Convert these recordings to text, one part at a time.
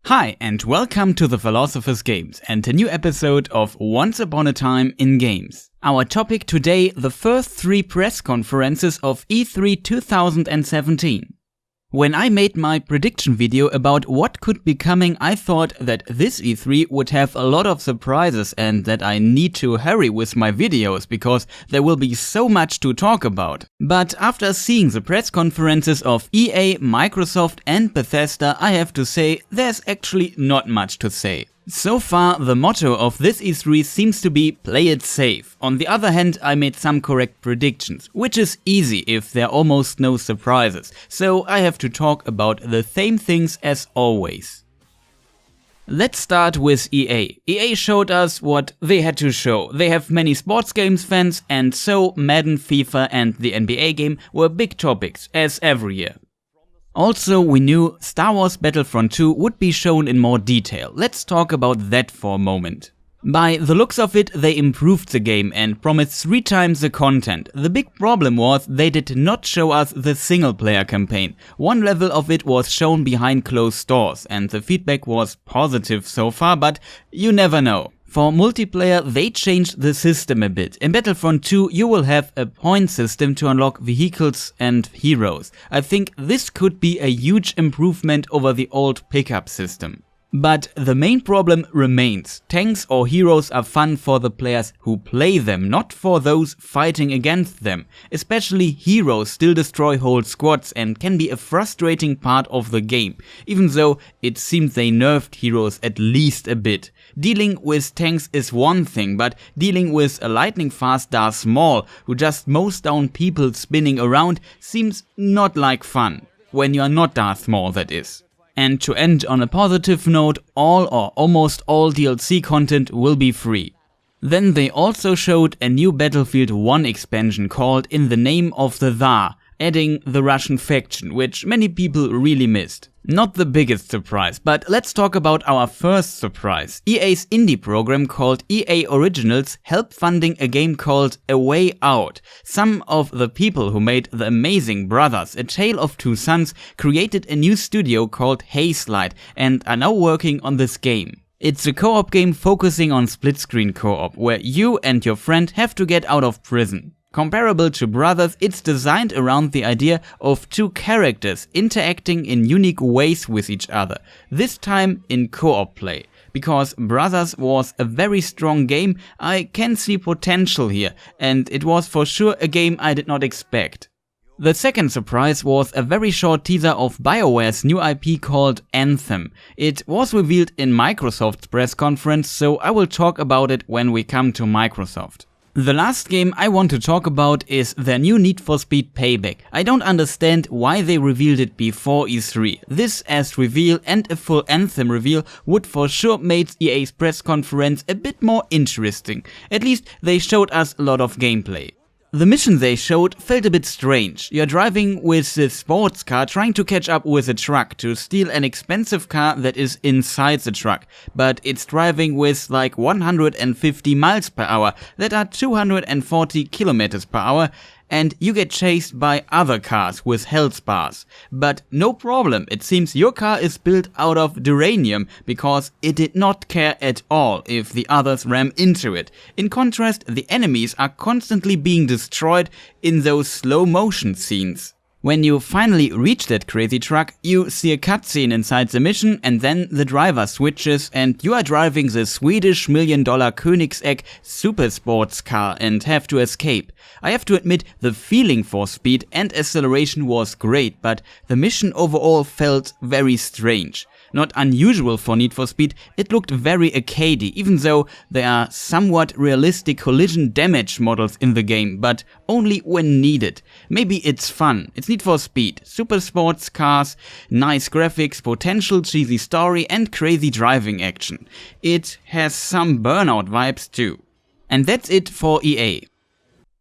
Hi and welcome to the Philosopher's Games and a new episode of Once Upon a Time in Games. Our topic today, the first 3 press conferences of E3 2017. When I made my prediction video about what could be coming, I thought that this E3 would have a lot of surprises and that I need to hurry with my videos because there will be so much to talk about. But after seeing the press conferences of EA, Microsoft and Bethesda, I have to say there's actually not much to say. So far, the motto of this E3 seems to be play it safe. On the other hand, I made some correct predictions, which is easy if there are almost no surprises, so I have to talk about the same things as always. Let's start with EA. EA showed us what they had to show. They have many sports games fans, and so Madden, FIFA and the NBA game were big topics, as every year. Also, we knew Star Wars Battlefront 2 would be shown in more detail. Let's talk about that for a moment. By the looks of it, they improved the game and promised 3 times the content. The big problem was they did not show us the single player campaign. One level of it was shown behind closed doors and the feedback was positive so far, but you never know. For multiplayer, they changed the system a bit. In Battlefront 2, you will have a point system to unlock vehicles and heroes. I think this could be a huge improvement over the old pickup system. But the main problem remains. Tanks or heroes are fun for the players who play them, not for those fighting against them. Especially heroes still destroy whole squads and can be a frustrating part of the game, even though it seems they nerfed heroes at least a bit. Dealing with tanks is one thing, but dealing with a lightning-fast Darth Maul who just mows down people spinning around seems not like fun. When you are not Darth Maul, that is. And to end on a positive note, all or almost all DLC content will be free. Then they also showed a new Battlefield 1 expansion called In the Name of the Tsar, adding the Russian faction, which many people really missed. Not the biggest surprise, but let's talk about our first surprise. EA's indie program called EA Originals helped funding a game called A Way Out. Some of the people who made The Amazing Brothers, A Tale of Two Sons, created a new studio called Hazelight and are now working on this game. It's a co-op game focusing on split-screen co-op, where you and your friend have to get out of prison. Comparable to Brothers, it's designed around the idea of 2 characters interacting in unique ways with each other, this time in co-op play. Because Brothers was a very strong game, I can see potential here, and it was for sure a game I did not expect. The second surprise was a very short teaser of Bioware's new IP called Anthem. It was revealed in Microsoft's press conference, so I will talk about it when we come to Microsoft. The last game I want to talk about is their new Need for Speed Payback. I don't understand why they revealed it before E3. This as reveal and a full Anthem reveal would for sure make EA's press conference a bit more interesting. At least they showed us a lot of gameplay. The mission they showed felt a bit strange. You're driving with this sports car trying to catch up with a truck to steal an expensive car that is inside the truck, but it's driving with like 150 miles per hour that are 240 kilometers per hour, and you get chased by other cars with health bars. But no problem, it seems your car is built out of duranium because it did not care at all if the others ram into it. In contrast, the enemies are constantly being destroyed in those slow motion scenes. When you finally reach that crazy truck, you see a cutscene inside the mission and then the driver switches and you are driving the Swedish $1 million Koenigsegg super sports car and have to escape. I have to admit the feeling for speed and acceleration was great, but the mission overall felt very strange. Not unusual for Need for Speed, it looked very arcadey, even though there are somewhat realistic collision damage models in the game, but only when needed. Maybe it's fun. It's Need for Speed. Super sports cars, nice graphics, potential cheesy story and crazy driving action. It has some Burnout vibes too. And that's it for EA.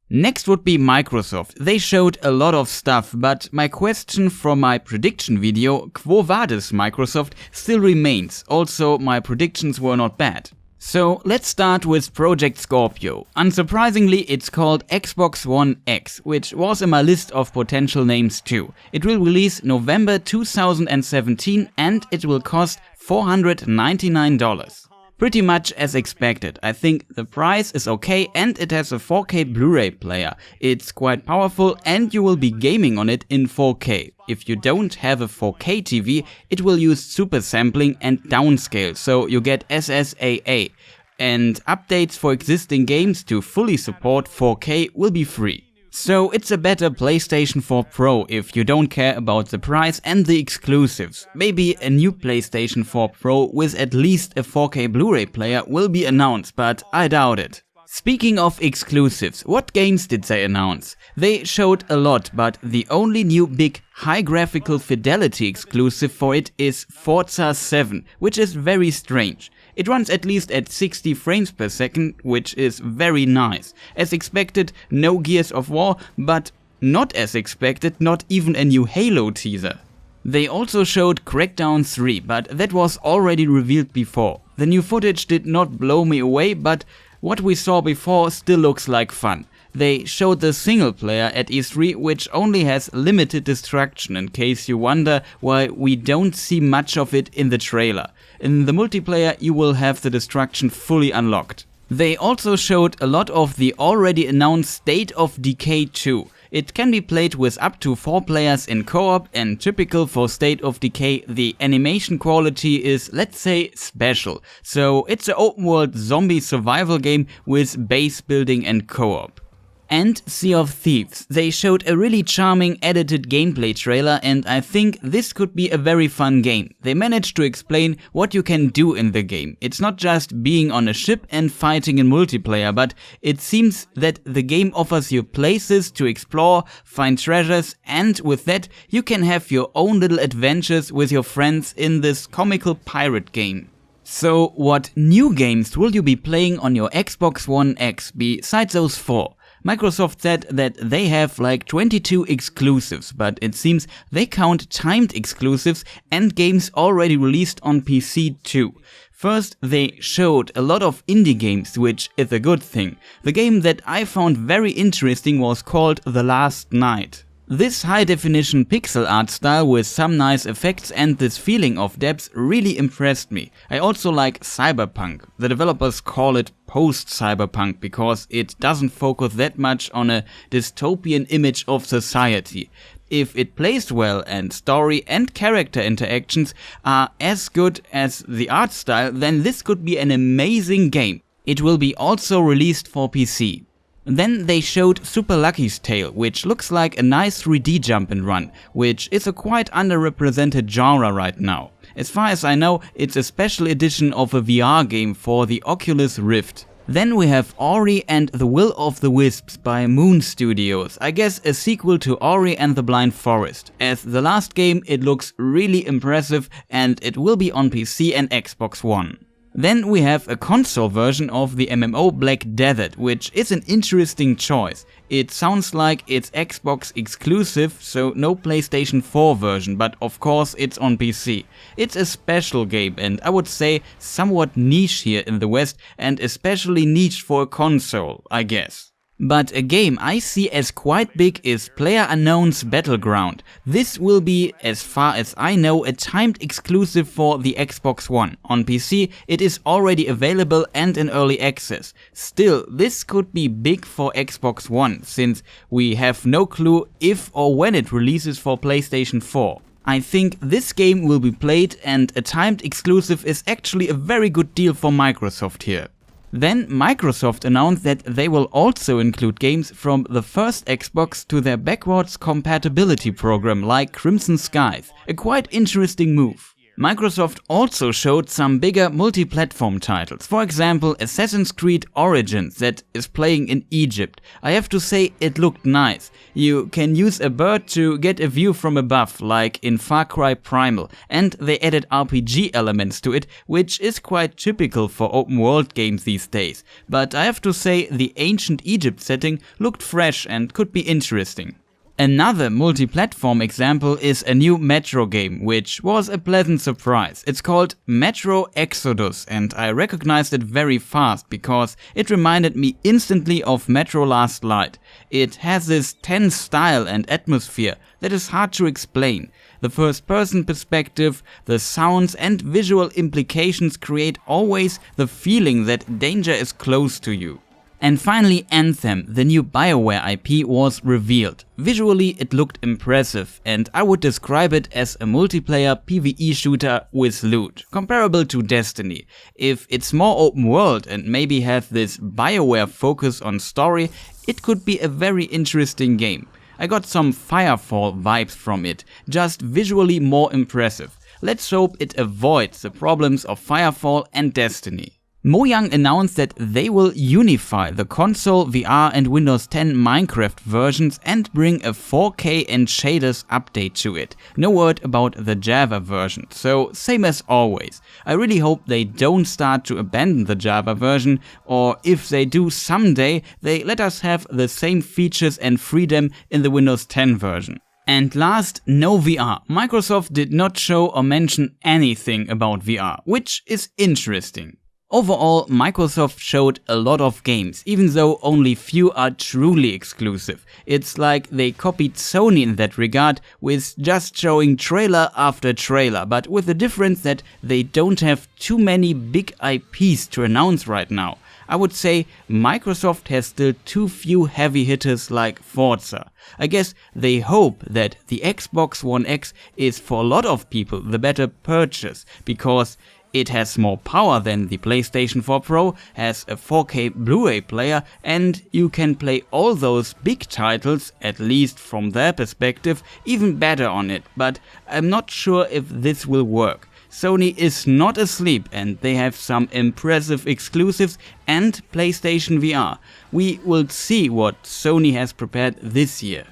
Next would be Microsoft. They showed a lot of stuff, but my question from my prediction video, Quo Vadis Microsoft, still remains. Also, my predictions were not bad. So let's start with Project Scorpio. Unsurprisingly, it's called Xbox One X, which was in my list of potential names too. It will release November 2017 and it will cost $499. Pretty much as expected. I think the price is okay and it has a 4K Blu-ray player. It's quite powerful and you will be gaming on it in 4K. If you don't have a 4K TV, it will use super sampling and downscale, so you get SSAA. And updates for existing games to fully support 4K will be free. So it's a better PlayStation 4 Pro if you don't care about the price and the exclusives. Maybe a new PlayStation 4 Pro with at least a 4K Blu-ray player will be announced, but I doubt it. Speaking of exclusives, what games did they announce? They showed a lot, but the only new big high graphical fidelity exclusive for it is Forza 7, which is very strange. It runs at least at 60 frames per second, which is very nice. As expected, no Gears of War, but not as expected, not even a new Halo teaser. They also showed Crackdown 3, but that was already revealed before. The new footage did not blow me away, but what we saw before still looks like fun. They showed the single player at E3, which only has limited destruction, in case you wonder why we don't see much of it in the trailer. In the multiplayer you will have the destruction fully unlocked. They also showed a lot of the already announced State of Decay 2. It can be played with up to 4 players in co-op, and typical for State of Decay, the animation quality is, let's say, special. So it's an open world zombie survival game with base building and co-op. And Sea of Thieves. They showed a really charming edited gameplay trailer, and I think this could be a very fun game. They managed to explain what you can do in the game. It's not just being on a ship and fighting in multiplayer, but it seems that the game offers you places to explore, find treasures, and with that you can have your own little adventures with your friends in this comical pirate game. So what new games will you be playing on your Xbox One X besides those 4? Microsoft said that they have like 22 exclusives, but it seems they count timed exclusives and games already released on PC too. First, they showed a lot of indie games, which is a good thing. The game that I found very interesting was called The Last Night. This high-definition pixel art style with some nice effects and this feeling of depth really impressed me. I also like cyberpunk. The developers call it post-cyberpunk because it doesn't focus that much on a dystopian image of society. If it plays well and story and character interactions are as good as the art style, then this could be an amazing game. It will be also released for PC. Then they showed Super Lucky's Tale, which looks like a nice 3D jump and run, which is a quite underrepresented genre right now. As far as I know, it's a special edition of a VR game for the Oculus Rift. Then we have Ori and the Will of the Wisps by Moon Studios, I guess a sequel to Ori and the Blind Forest. As the last game, it looks really impressive and it will be on PC and Xbox One. Then we have a console version of the MMO Black Desert, which is an interesting choice. It sounds like it's Xbox exclusive, so no PlayStation 4 version, but of course it's on PC. It's a special game and I would say somewhat niche here in the West, and especially niche for a console, I guess. But a game I see as quite big is PlayerUnknown's Battleground. This will be, as far as I know, a timed exclusive for the Xbox One. On PC it is already available and in early access. Still, this could be big for Xbox One, since we have no clue if or when it releases for PlayStation 4. I think this game will be played, and a timed exclusive is actually a very good deal for Microsoft here. Then Microsoft announced that they will also include games from the first Xbox to their backwards compatibility program like Crimson Skies, a quite interesting move. Microsoft also showed some bigger multi-platform titles, for example Assassin's Creed Origins that is playing in Egypt. I have to say it looked nice. You can use a bird to get a view from above, like in Far Cry Primal, and they added RPG elements to it, which is quite typical for open world games these days. But I have to say the ancient Egypt setting looked fresh and could be interesting. Another multi-platform example is a new Metro game, which was a pleasant surprise. It's called Metro Exodus, and I recognized it very fast because it reminded me instantly of Metro Last Light. It has this tense style and atmosphere that is hard to explain. The first-person perspective, the sounds and visual implications create always the feeling that danger is close to you. And finally, Anthem, the new Bioware IP, was revealed. Visually it looked impressive, and I would describe it as a multiplayer PvE shooter with loot, comparable to Destiny. If it's more open world and maybe have this Bioware focus on story, it could be a very interesting game. I got some Firefall vibes from it, just visually more impressive. Let's hope it avoids the problems of Firefall and Destiny. Mojang announced that they will unify the console, VR and Windows 10 Minecraft versions and bring a 4K and shaders update to it. No word about the Java version, so same as always. I really hope they don't start to abandon the Java version, or if they do someday, they let us have the same features and freedom in the Windows 10 version. And last, no VR. Microsoft did not show or mention anything about VR, which is interesting. Overall, Microsoft showed a lot of games, even though only few are truly exclusive. It's like they copied Sony in that regard, with just showing trailer after trailer, but with the difference that they don't have too many big IPs to announce right now. I would say Microsoft has still too few heavy hitters like Forza. I guess they hope that the Xbox One X is for a lot of people the better purchase, because it has more power than the PlayStation 4 Pro, has a 4K Blu-ray player, and you can play all those big titles, at least from their perspective, even better on it. But I'm not sure if this will work. Sony is not asleep and they have some impressive exclusives and PlayStation VR. We will see what Sony has prepared this year.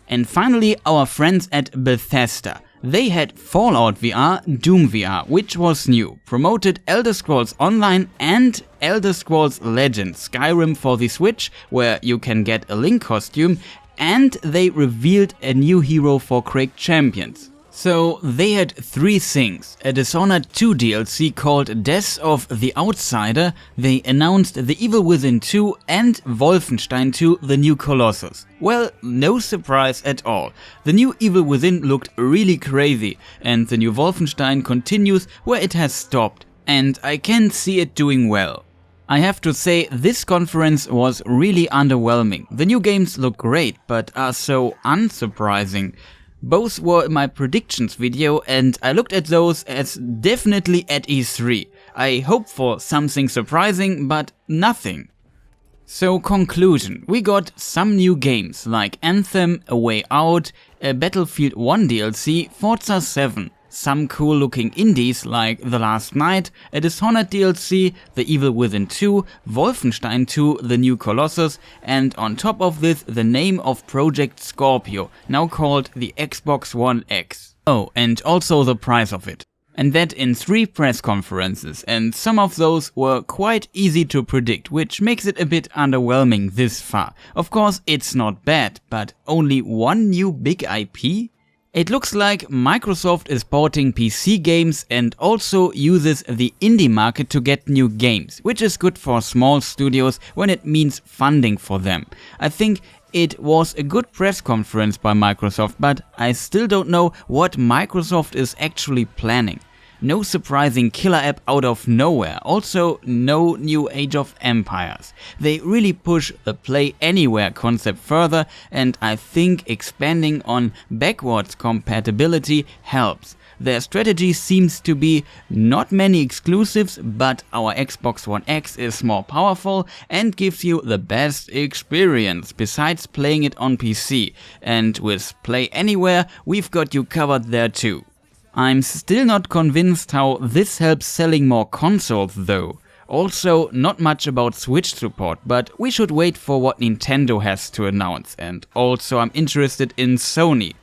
And finally, our friends at Bethesda. They had Fallout VR, Doom VR, which was new, promoted Elder Scrolls Online and Elder Scrolls Legends Skyrim for the Switch, where you can get a Link costume, and they revealed a new hero for Quake Champions. So they had three things: a Dishonored 2 DLC called Death of the Outsider, they announced The Evil Within 2 and Wolfenstein 2 The New Colossus. Well, no surprise at all. The new Evil Within looked really crazy, and the new Wolfenstein continues where it has stopped, and I can see it doing well. I have to say, this conference was really underwhelming. The new games look great, but are so unsurprising. Both were in my predictions video, and I looked at those as definitely at E3. I hope for something surprising, but nothing. So conclusion, we got some new games like Anthem, A Way Out, a Battlefield 1 DLC, Forza 7. Some cool looking indies like The Last Night, a Dishonored DLC, The Evil Within 2, Wolfenstein 2, The New Colossus, and on top of this the name of Project Scorpio, now called the Xbox One X. Oh, and also the price of it. And that in 3 press conferences, and some of those were quite easy to predict, which makes it a bit underwhelming this far. Of course it's not bad, but only one new big IP? It looks like Microsoft is porting PC games and also uses the indie market to get new games, which is good for small studios when it means funding for them. I think it was a good press conference by Microsoft, but I still don't know what Microsoft is actually planning. No surprising killer app out of nowhere, also no new Age of Empires. They really push the play anywhere concept further, and I think expanding on backwards compatibility helps. Their strategy seems to be not many exclusives, but our Xbox One X is more powerful and gives you the best experience besides playing it on PC. And with Play Anywhere, we've got you covered there too. I'm still not convinced how this helps selling more consoles though. Also, not much about Switch support, but we should wait for what Nintendo has to announce, and also I'm interested in Sony.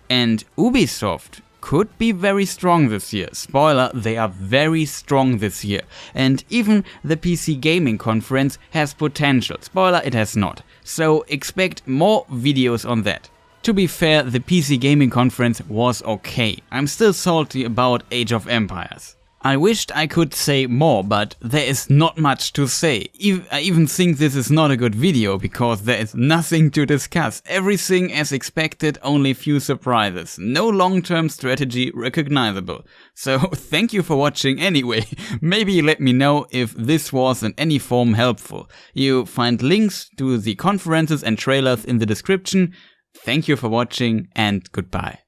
And Ubisoft could be very strong this year. Spoiler, they are very strong this year. And even the PC Gaming Conference has potential. Spoiler, it has not. So expect more videos on that. To be fair, the PC Gaming Conference was okay. I'm still salty about Age of Empires. I wished I could say more, but there is not much to say. I even think this is not a good video, because there is nothing to discuss. Everything as expected, only few surprises. No long-term strategy recognizable. So thank you for watching anyway. Maybe let me know if this was in any form helpful. You find links to the conferences and trailers in the description. Thank you for watching and goodbye.